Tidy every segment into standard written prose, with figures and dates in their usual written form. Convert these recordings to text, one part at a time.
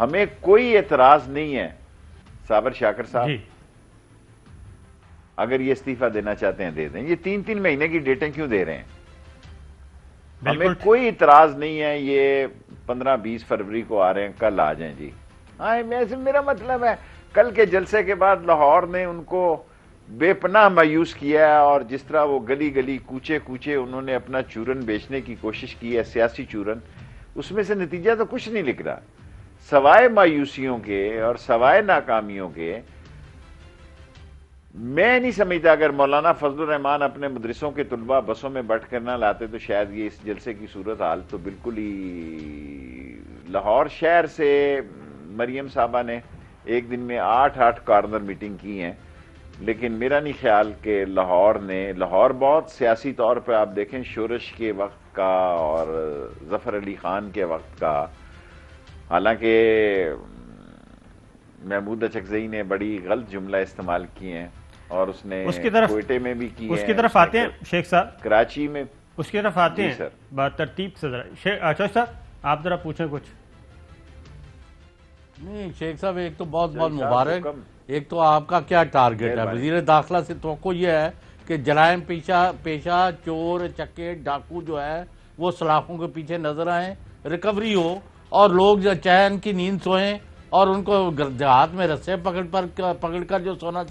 ہمیں کوئی اعتراض نہیں ہے صابر شاکر صاحب، اگر یہ استعفیٰ دینا چاہتے ہیں دے دیں. یہ 3 مہینے کی ڈیٹیں کیوں دے رہے ہیں؟ ہمیں کوئی اعتراض نہیں ہے. یہ 15-20 فروری کو آ رہے ہیں، کل آ جائیں جی. ہاں میرا مطلب ہے کل کے جلسے کے بعد لاہور نے ان کو بے پناہ مایوس کیا ہے، اور جس طرح وہ گلی گلی کوچے کوچے انہوں نے اپنا چورن بیچنے کی کوشش کی ہے، سیاسی چورن، اس میں سے نتیجہ تو کچھ نہیں نکلا سوائے مایوسیوں کے اور سوائے ناکامیوں کے. میں نہیں سمجھتا اگر مولانا فضل الرحمان اپنے مدرسوں کے طلباء بسوں میں بیٹھ کر نہ لاتے تو شاید یہ اس جلسے کی صورتحال تو بالکل ہی. لاہور شہر سے مریم صاحبہ نے ایک دن میں 8 کارنر میٹنگ کی ہیں، لیکن میرا نہیں خیال کہ لاہور بہت سیاسی طور پہ آپ دیکھیں شورش کے وقت کا اور ظفر علی خان کے وقت کا، حالانکہ محمود اچکزئی نے بڑی غلط جملہ استعمال کیے ہیں اور اس نے کوئٹے میں بھی کی ہے. اس کی طرف آتے ہیں شیخ صاحب، کراچی میں اس کی طرف آتے ہیں ترتیب سے. ذرا شیخ صاحب آپ ذرا پوچھیں کچھ. نہیں شیخ صاحب، ایک تو بہت بہت مبارک. ایک تو آپ کا کیا ٹارگٹ ہے؟ وزیر داخلہ سے توقع یہ ہے کہ جرائم پیشہ چور چکے ڈاکو جو ہے وہ سلاخوں کے پیچھے نظر آئیں، ریکوری ہو اور لوگ چین کی نیند سوئیں اور ان کو دیہات میں رسے پکڑ کر جو سونا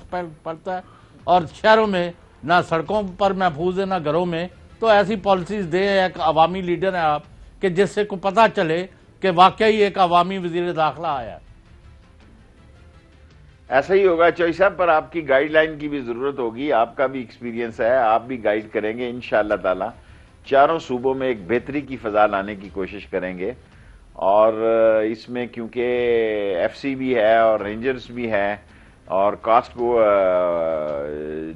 پڑتا ہے، اور شہروں میں نہ سڑکوں پر محفوظ ہے نہ گھروں میں. تو ایسی پالیسیز دیں. ایک عوامی لیڈر ہیں آپ کہ جس سے کو پتہ چلے کہ واقعی ایک عوامی وزیر داخلہ آیا ہے. ایسا ہی ہوگا چوئی صاحب، پر آپ کی گائیڈ لائن کی بھی ضرورت ہوگی. آپ کا بھی ایکسپیرینس ہے، آپ بھی گائیڈ کریں گے انشاءاللہ تعالی. چاروں صوبوں میں ایک بہتری کی فضا لانے کی کوشش کریں گے، اور اس میں کیونکہ ایف سی بھی ہے اور رینجرز بھی ہے اور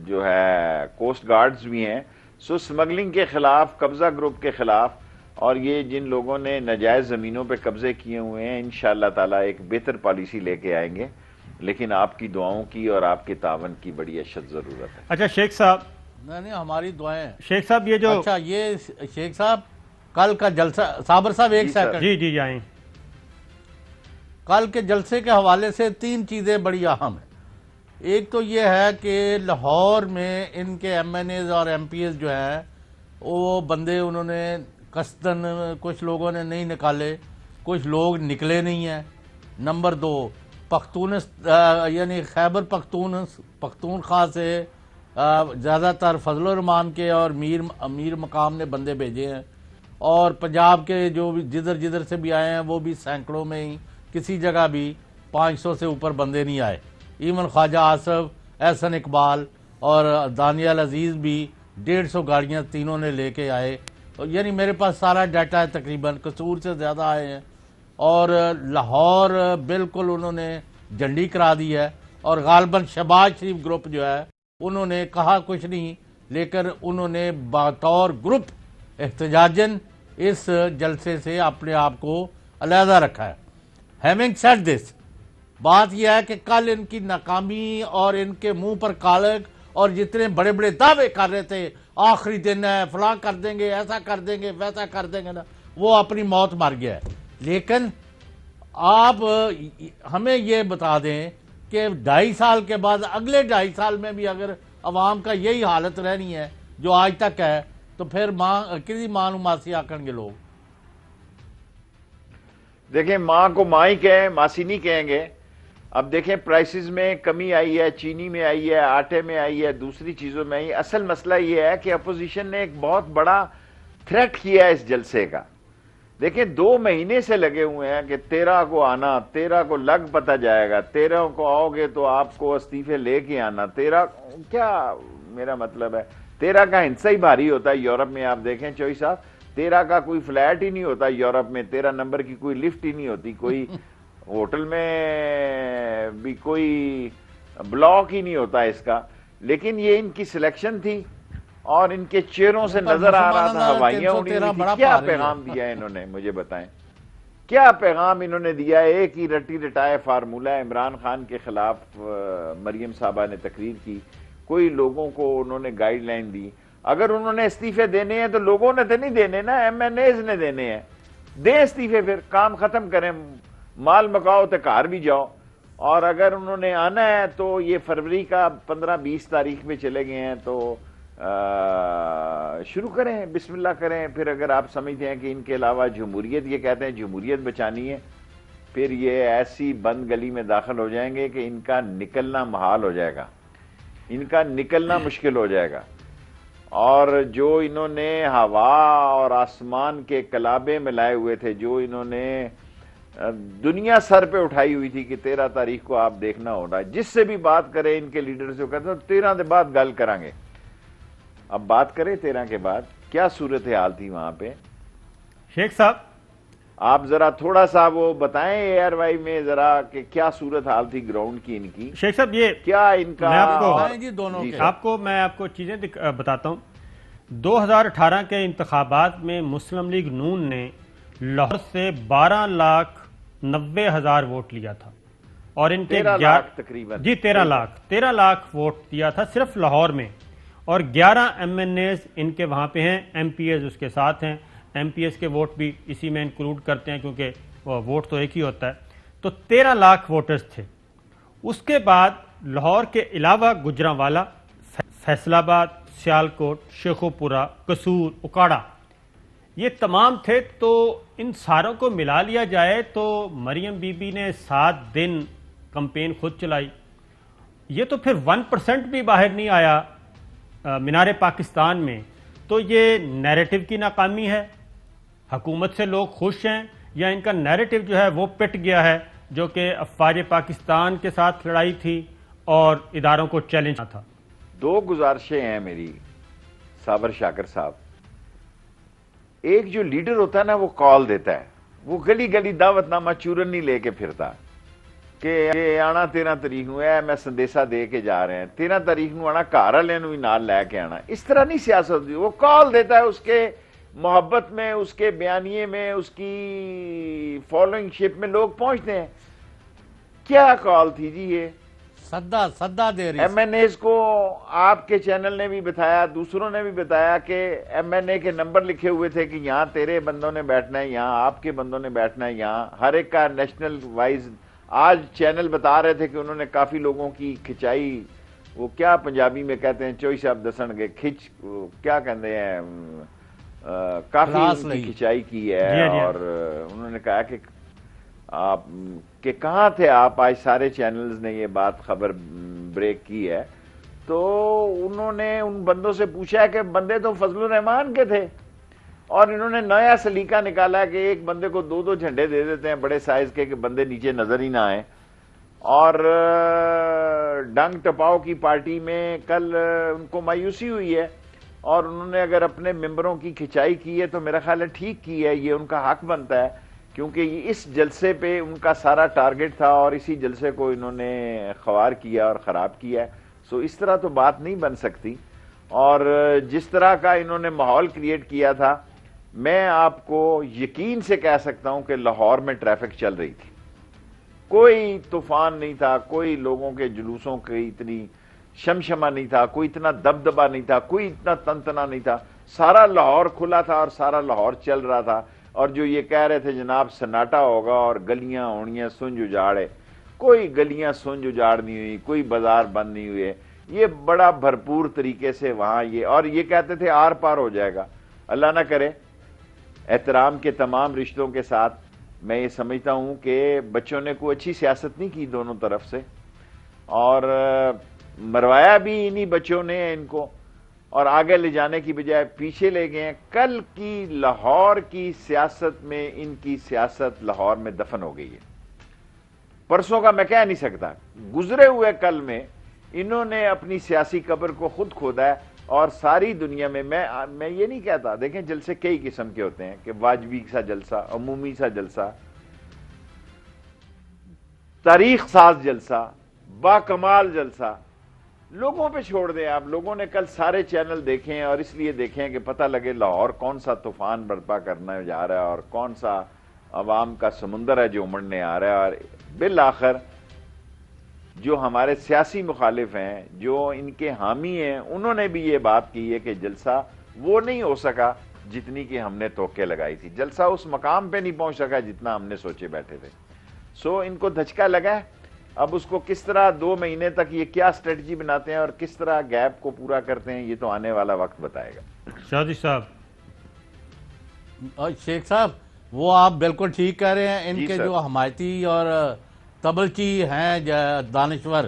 جو ہے کوسٹ گارڈز بھی ہیں، سو سمگلنگ کے خلاف، قبضہ گروپ کے خلاف، اور یہ جن لوگوں نے ناجائز زمینوں پہ قبضے کیے ہوئے ہیں، انشاءاللہ تعالی ایک بہتر پالیسی لے کے آئیں گے. لیکن آپ کی دعاؤں کی اور آپ کے تعاون کی بڑی اشد ضرورت ہے. اچھا شیخ صاحب، نہیں ہماری دعائیں. شیخ صاحب یہ جو اچھا یہ شیخ صاحب کل کا جلسہ، صابر صاحب ایک سیکنڈ. جی جائیں. کل کے جلسے کے حوالے سے 3 چیزیں بڑی اہم ہیں. ایک تو یہ ہے کہ لاہور میں ان کے ایم این ایز اور ایم پی ایز جو ہیں وہ بندے انہوں نے قصدن کچھ لوگوں نے نہیں نکالے، کچھ لوگ نکلے نہیں ہیں. نمبر 2، یعنی خیبر پختونخوا سے زیادہ تر فضل الرحمان کے اور امیر مقام نے بندے بھیجے ہیں، اور پنجاب کے جو بھی جدھر سے بھی آئے ہیں وہ بھی سینکڑوں میں ہی، کسی جگہ بھی 500 سے اوپر بندے نہیں آئے. ایون خواجہ آصف، احسن اقبال اور دانیال عزیز بھی 150 گاڑیاں تینوں نے لے کے آئے. یعنی میرے پاس سارا ڈیٹا ہے، تقریباً قصور سے زیادہ آئے ہیں. اور لاہور بالکل انہوں نے جھنڈی کرا دی ہے، اور غالباً شہباز شریف گروپ جو ہے انہوں نے کہا کچھ نہیں، لیکن انہوں نے بطور گروپ احتجاجن اس جلسے سے اپنے آپ کو علیحدہ رکھا ہے. ہیونگ سیڈ دس، بات یہ ہے کہ کل ان کی ناکامی اور ان کے منہ پر کالک اور جتنے بڑے بڑے دعوے کر رہے تھے، آخری دن ہے، فلاں کر دیں گے، ایسا کر دیں گے، ویسا کر دیں گے نا، وہ اپنی موت مر گیا ہے. لیکن آپ ہمیں یہ بتا دیں کہ 2.5 سال کے بعد اگلے 2.5 سال میں بھی اگر عوام کا یہی حالت رہنی ہے جو آج تک ہے تو پھر کسی ماں نو ماسی آکن گے لوگ. دیکھیں ماں کو ماں ہی کہیں، ماسی نہیں کہیں گے. اب دیکھیں پرائسز میں کمی آئی ہے، چینی میں آئی ہے، آٹے میں آئی ہے، دوسری چیزوں میں آئی. اصل مسئلہ یہ ہے کہ اپوزیشن نے ایک بہت بڑا تھریٹ کیا ہے اس جلسے کا. دیکھیں 2 مہینے سے لگے ہوئے ہیں کہ 13 کو آنا، 13 کو لگ پتہ جائے گا، 13 کو آؤ گے تو آپ کو استعفے لے کے آنا. 13 کیا میرا مطلب ہے 13 کا ہنسا ہی بھاری ہوتا ہے. یورپ میں آپ دیکھیں چوئی صاحب، 13 کا کوئی فلیٹ ہی نہیں ہوتا یورپ میں، 13 نمبر کی کوئی لفٹ ہی نہیں ہوتی، کوئی ہوٹل میں بھی کوئی بلاک ہی نہیں ہوتا اس کا. لیکن یہ ان کی سلیکشن تھی اور ان کے چہروں سے نظر آ رہا تھا ہوائیاں اڑی ہوئی تھی. کیا پیغام دیا انہوں نے مجھے بتائیں، کیا پیغام انہوں نے دیا؟ ایک ہی رٹی رٹائے فارمولہ. عمران خان کے خلاف مریم صاحبہ نے تقریر کی، کوئی لوگوں کو انہوں نے گائیڈ لائن دی. اگر انہوں نے استعفے دینے ہیں تو لوگوں نے تو نہیں دینے نا، ایم این ایز نے دینے ہیں. دیں استعفے، پھر کام ختم کریں. مال مکاؤ تے گھر بھی جاؤ. اور اگر انہوں نے آنا ہے تو یہ فروری کا 15-20 تاریخ میں چلے گئے ہیں تو شروع کریں, بسم اللہ کریں. پھر اگر آپ سمجھتے ہیں کہ ان کے علاوہ جمہوریت, یہ کہتے ہیں جمہوریت بچانی ہے, پھر یہ ایسی بند گلی میں داخل ہو جائیں گے کہ ان کا نکلنا محال ہو جائے گا, ان کا نکلنا مشکل ہو جائے گا. اور جو انہوں نے ہوا اور آسمان کے کلابے ملائے ہوئے تھے, جو انہوں نے دنیا سر پہ اٹھائی ہوئی تھی کہ 13 تاریخ کو آپ دیکھنا ہونا, جس سے بھی بات کرے ان کے لیڈر سے کہتے ہیں 13 کے بعد گل کریں گے. اب بات کریں 13 کے بعد کیا صورتحال تھی وہاں پہ. شیخ صاحب آپ ذرا تھوڑا سا وہ بتائیں اے آر وائی میں ذرا کہ کیا صورتحال تھی گراؤنڈ کی ان کی. شیخ صاحب یہ کیا ان کا میں آپ کو چیزیں بتاتا ہوں. 2018 کے انتخابات میں مسلم لیگ نون نے لاہور سے 12,90,000 ووٹ لیا تھا, اور ان کے 13 لاکھ تقریباً, جی 13 لاکھ ووٹ دیا تھا صرف لاہور میں. اور 11 ایم این ایز ان کے وہاں پہ ہیں, ایم پی ایز اس کے ساتھ ہیں. ایم پی ایس کے ووٹ بھی اسی میں انکلوڈ کرتے ہیں کیونکہ ووٹ تو ایک ہی ہوتا ہے. تو 13 لاکھ ووٹرز تھے. اس کے بعد لاہور کے علاوہ گجرانوالا, فیصل آباد, سیالکوٹ, شیخوپورہ, قصور, اکاڑا, یہ تمام تھے. تو ان ساروں کو ملا لیا جائے تو مریم بی بی نے 7 دن کمپین خود چلائی. یہ تو پھر 1% بھی باہر نہیں آیا مینار پاکستان میں. تو یہ نیریٹو کی ناکامی ہے, حکومت سے لوگ خوش ہیں, یا ان کا نیریٹو جو ہے وہ پٹ گیا ہے, جو کہ افواج پاکستان کے ساتھ لڑائی تھی اور اداروں کو چیلنج تھا. 2 گزارشیں ہیں میری صابر شاکر صاحب. ایک جو لیڈر ہوتا ہے نا وہ کال دیتا ہے, وہ گلی گلی دعوت نامہ چورن نہیں لے کے پھرتا کہ آنا 13 تاریخ نو ہے, میں سندیسا دے کے جا رہے ہیں 13 تاریخ نو آنا, گھر والے نو بھی نال لے کے آنا. اس طرح نہیں سیاست ہوتی. وہ کال دیتا ہے, اس کے محبت میں, اس کے بیانیے میں, اس کی فالوئنگ شپ میں لوگ پہنچتے ہیں. کیا کال تھی جی یہ, سدا دے رہی. ایم این ایز کو آپ کے چینل نے بھی بتایا, دوسروں نے بھی بتایا کہ ایم این اے کے نمبر لکھے ہوئے تھے کہ یہاں تیرے بندوں نے بیٹھنا ہے, یہاں آپ کے بندوں نے بیٹھنا ہے, یہاں ہر ایک کا نیشنل وائز. آج چینل بتا رہے تھے کہ انہوں نے کافی لوگوں کی کھچائی, وہ کیا پنجابی میں کہتے ہیں چوئی صاحب دسن گے, کیا کہتے ہیں, کافی ان کی کھچائی کی ہے. اور انہوں نے کہا کہ آپ کہ کہاں تھے آپ, آج سارے چینلز نے یہ بات خبر بریک کی ہے. تو انہوں نے ان بندوں سے پوچھا ہے کہ بندے تو فضل الرحمان کے تھے, اور انہوں نے نیا سلیقہ نکالا ہے کہ ایک بندے کو 2 جھنڈے دے دیتے ہیں بڑے سائز کے کہ بندے نیچے نظر ہی نہ آئیں. اور ڈنگ ٹپاؤ کی پارٹی میں کل ان کو مایوسی ہوئی ہے, اور انہوں نے اگر اپنے ممبروں کی کھچائی کی ہے تو میرا خیال ہے ٹھیک کی ہے, یہ ان کا حق بنتا ہے, کیونکہ اس جلسے پہ ان کا سارا ٹارگٹ تھا اور اسی جلسے کو انہوں نے خوار کیا اور خراب کیا. سو اس طرح تو بات نہیں بن سکتی. اور جس طرح کا انہوں نے ماحول کریٹ کیا تھا, میں آپ کو یقین سے کہہ سکتا ہوں کہ لاہور میں ٹریفک چل رہی تھی, کوئی طوفان نہیں تھا, کوئی لوگوں کے جلوسوں کی اتنی شمشمہ نہیں تھا, کوئی اتنا دبدبا نہیں تھا, کوئی اتنا تنتنا نہیں تھا. سارا لاہور کھلا تھا اور سارا لاہور چل رہا تھا. اور جو یہ کہہ رہے تھے جناب سناٹا ہوگا اور گلیاں ہونیاں سنج اجاڑے, کوئی گلیاں سنج اجاڑ نہیں ہوئی, کوئی بازار بند نہیں ہوئے. یہ بڑا بھرپور طریقے سے وہاں یہ, اور یہ کہتے تھے آر پار ہو جائے گا. اللہ نہ کرے. احترام کے تمام رشتوں کے ساتھ میں یہ سمجھتا ہوں کہ بچوں نے کوئی اچھی سیاست نہیں کی دونوں طرف سے, اور مروایا بھی انہی بچوں نے ان کو, اور آگے لے جانے کی بجائے پیچھے لے گئے ہیں. کل کی لاہور کی سیاست میں ان کی سیاست لاہور میں دفن ہو گئی ہے. پرسوں کا میں کہہ نہیں سکتا, گزرے ہوئے کل میں انہوں نے اپنی سیاسی قبر کو خود کھودا ہے. اور ساری دنیا میں میں یہ نہیں کہتا, دیکھیں جلسے کئی قسم کے ہوتے ہیں کہ واجبی سا جلسہ, عمومی سا جلسہ, تاریخ ساز جلسہ, با کمال جلسہ. لوگوں پہ چھوڑ دیں آپ. لوگوں نے کل سارے چینل دیکھیں, اور اس لیے دیکھیں کہ پتہ لگے لاہور کون سا طوفان برپا کرنا جا رہا ہے اور کون سا عوام کا سمندر ہے جو امڑنے آ رہا ہے. اور بالآخر جو ہمارے سیاسی مخالف ہیں, جو ان کے حامی ہیں, انہوں نے بھی یہ بات کی ہے کہ جلسہ وہ نہیں ہو سکا جتنی کہ ہم نے توقع لگائی تھی. جلسہ اس مقام پہ نہیں پہنچ سکا جتنا ہم نے سوچے بیٹھے تھے. سو ان کو دھچکا لگا ہے. اب اس کو کس طرح 2 مہینے تک یہ کیا اسٹریٹجی بناتے ہیں اور کس طرح گیپ کو پورا کرتے ہیں، یہ تو آنے والا وقت بتائے گا. شادی صاحب. شیخ صاحب وہ آپ بالکل ٹھیک کہہ رہے ہیں. ان کے جو حمایتی اور تبلچی ہیں دانشور،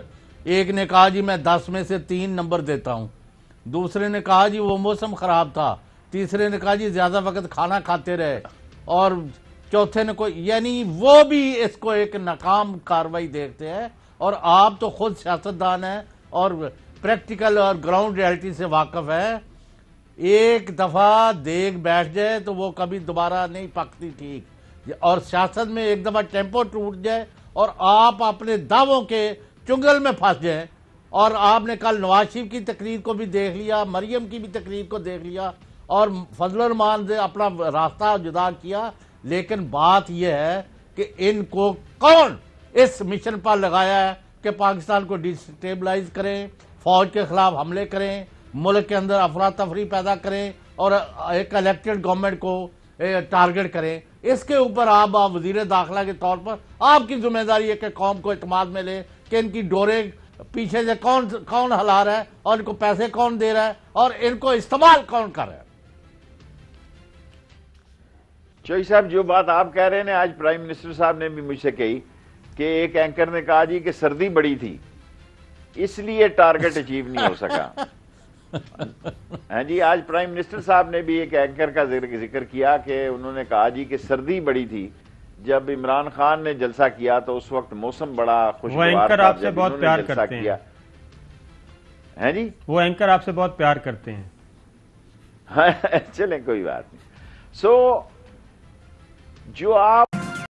ایک نے کہا جی میں 10 میں سے 3 نمبر دیتا ہوں، دوسرے نے کہا جی وہ موسم خراب تھا، تیسرے نے کہا جی زیادہ وقت کھانا کھاتے رہے، اور چوتھے نے کوئی، یعنی وہ بھی اس کو ایک ناکام کاروائی دیکھتے ہیں. اور آپ تو خود سیاستدان ہیں اور پریکٹیکل اور گراؤنڈ ریالٹی سے واقف ہے. ایک دفعہ دیگ بیٹھ جائے تو وہ کبھی دوبارہ نہیں پکتی ٹھیک، اور سیاست میں ایک دفعہ ٹیمپو ٹوٹ جائے اور آپ اپنے دعووں کے چنگل میں پھنس جائیں. اور آپ نے کل نواز شریف کی تقریر کو بھی دیکھ لیا، مریم کی بھی تقریر کو دیکھ لیا، اور فضل الرحمان سے اپنا راستہ جدا کیا. لیکن بات یہ ہے کہ ان کو کون اس مشن پر لگایا ہے کہ پاکستان کو ڈیسٹیبلائز کریں، فوج کے خلاف حملے کریں، ملک کے اندر افراتفری پیدا کریں اور ایک الیکٹڈ گورنمنٹ کو ٹارگٹ کریں. اس کے اوپر آپ وزیر داخلہ کے طور پر آپ کی ذمہ داری ہے کہ قوم کو اعتماد میں لیں کہ ان کی ڈورے پیچھے سے کون ہلا رہا ہے اور ان کو پیسے کون دے رہا ہے اور ان کو استعمال کون کر رہا ہے. چوئی صاحب جو بات آپ کہہ رہے ہیں آج پرائم منسٹر صاحب نے بھی مجھ سے کہی کہ ایک اینکر نے کہا جی کہ سردی بڑی تھی اس لیے ٹارگٹ اچیو نہیں ہو سکا. ہاں جی، آج پرائم منسٹر صاحب نے بھی ایک اینکر کا ذکر کیا کہ انہوں نے کہا جی کہ سردی بڑی تھی. جب عمران خان نے جلسہ کیا تو اس وقت موسم بڑا خوشگوار تھا. وہ اینکر آپ سے بہت پیار کرتے ہیں. ہیں جی، وہ اینکر آپ سے بہت پیار کرتے ہیں. چلیں کوئی بات نہیں. سو جو آپ